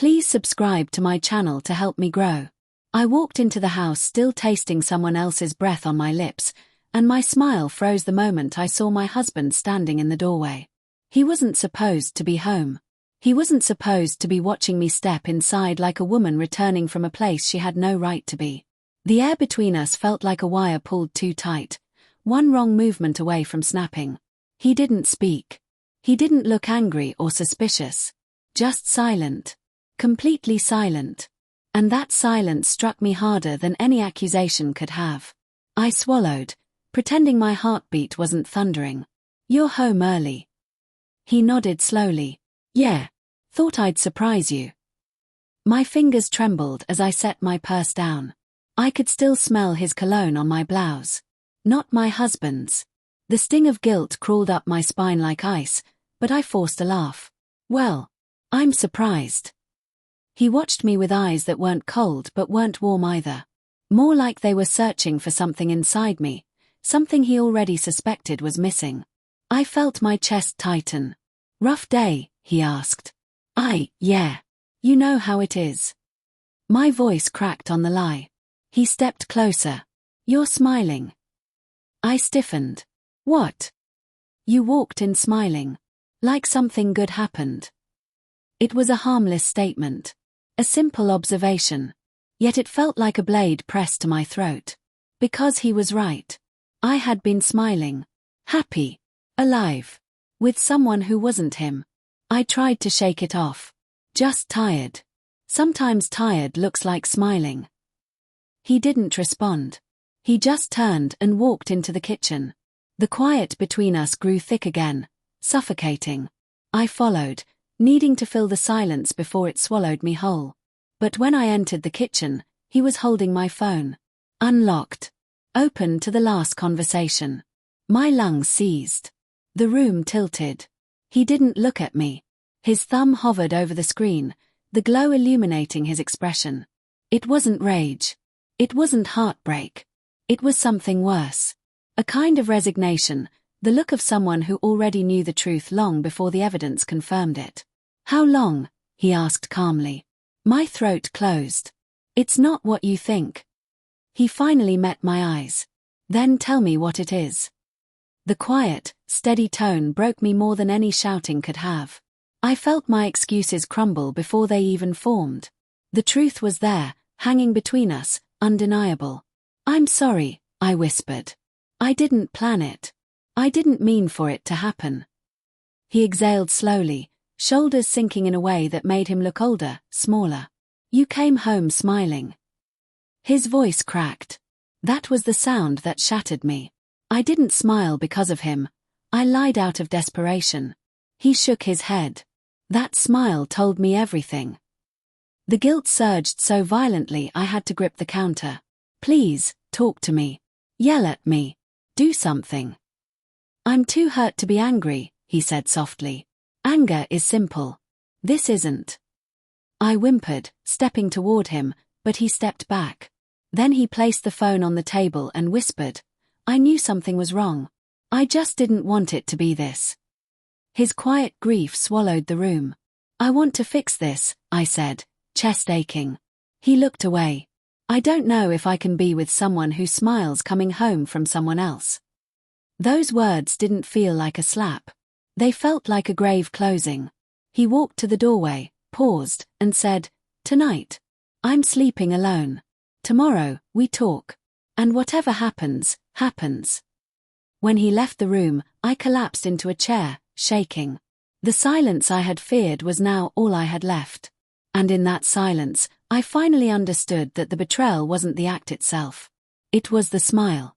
Please subscribe to my channel to help me grow. I walked into the house still tasting someone else's breath on my lips, and my smile froze the moment I saw my husband standing in the doorway. He wasn't supposed to be home. He wasn't supposed to be watching me step inside like a woman returning from a place she had no right to be. The air between us felt like a wire pulled too tight, one wrong movement away from snapping. He didn't speak. He didn't look angry or suspicious. Just silent. Completely silent. And that silence struck me harder than any accusation could have. I swallowed, pretending my heartbeat wasn't thundering. You're home early. He nodded slowly. Yeah. Thought I'd surprise you. My fingers trembled as I set my purse down. I could still smell his cologne on my blouse. Not my husband's. The sting of guilt crawled up my spine like ice, but I forced a laugh. Well, I'm surprised. He watched me with eyes that weren't cold but weren't warm either. More like they were searching for something inside me, something he already suspected was missing. I felt my chest tighten. Rough day, he asked. Yeah. You know how it is. My voice cracked on the lie. He stepped closer. You're smiling. I stiffened. What? You walked in smiling. Like something good happened. It was a harmless statement. A simple observation. Yet it felt like a blade pressed to my throat. Because he was right. I had been smiling. Happy. Alive. With someone who wasn't him. I tried to shake it off. Just tired. Sometimes tired looks like smiling. He didn't respond. He just turned and walked into the kitchen. The quiet between us grew thick again, suffocating. I followed, needing to fill the silence before it swallowed me whole. But when I entered the kitchen, he was holding my phone. Unlocked. Open to the last conversation. My lungs seized. The room tilted. He didn't look at me. His thumb hovered over the screen, the glow illuminating his expression. It wasn't rage. It wasn't heartbreak. It was something worse. A kind of resignation, the look of someone who already knew the truth long before the evidence confirmed it. How long? He asked calmly. My throat closed. It's not what you think. He finally met my eyes. Then tell me what it is. The quiet, steady tone broke me more than any shouting could have. I felt my excuses crumble before they even formed. The truth was there, hanging between us, undeniable. I'm sorry, I whispered. I didn't plan it. I didn't mean for it to happen. He exhaled slowly, shoulders sinking in a way that made him look older, smaller. You came home smiling. His voice cracked. That was the sound that shattered me. I didn't smile because of him. I lied out of desperation. He shook his head. That smile told me everything. The guilt surged so violently I had to grip the counter. Please, talk to me. Yell at me. Do something. I'm too hurt to be angry, he said softly. Anger is simple. This isn't. I whimpered, stepping toward him, but he stepped back. Then he placed the phone on the table and whispered. I knew something was wrong. I just didn't want it to be this. His quiet grief swallowed the room. I want to fix this, I said, chest aching. He looked away. I don't know if I can be with someone who smiles coming home from someone else. Those words didn't feel like a slap. They felt like a grave closing. He walked to the doorway, paused, and said, Tonight. I'm sleeping alone. Tomorrow, we talk. And whatever happens, happens. When he left the room, I collapsed into a chair, shaking. The silence I had feared was now all I had left. And in that silence, I finally understood that the betrayal wasn't the act itself. It was the smile.